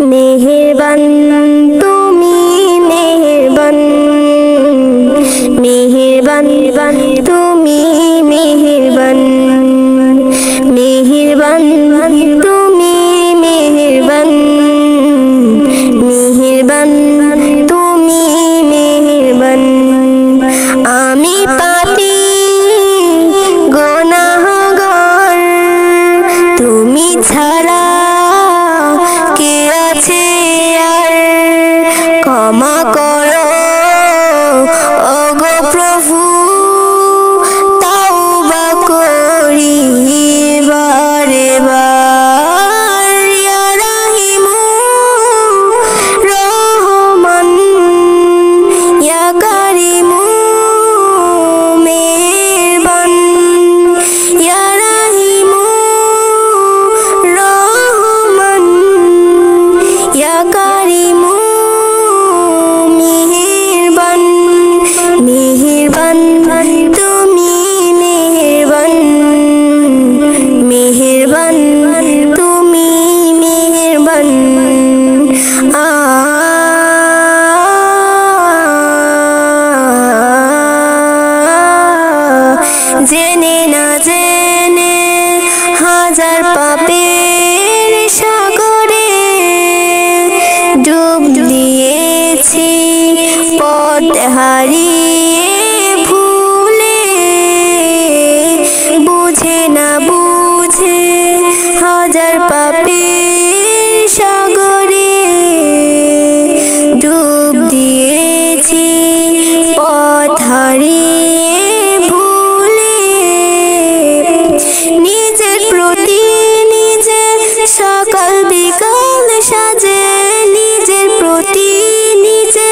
মেহেরবান তুমি মেহেরবান, মেহেরবান তুমি মেহেরবান, মেহেরবান তুমি মেহেরবান, মেহেরবান তুমি মেহেরবান। আমি পাপী গুনাহগার, তুমি ছাড়া কে আছে আর? ক্ষমা করো ওগো প্রভু, তাওবা করি বারে বার। ইয়া রাহিমু রহমান, ইয়া কারিমু মেহেরবান, ইয়া রাহিমু রহমান, ইয়া কারিমু মেহেরবান। মেহেরবান তুমি মেহেরবান, মেহেরবান তুমি মেহেরবান। জেনে না জেনে হাজার পাপের সাগরে ডুব দিয়েছি পথ হারিয়ে ভুলে। বুঝে না বুঝে হাজার পাপের সাগরে ডুব দিয়েছি পথ হারিয়ে ভুলে। নিজের প্রতি নিজে সকাল বিকাল সাজে, নিজের প্রতি নিজে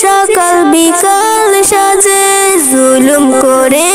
সকাল বিকাল সাজে জুলুম করে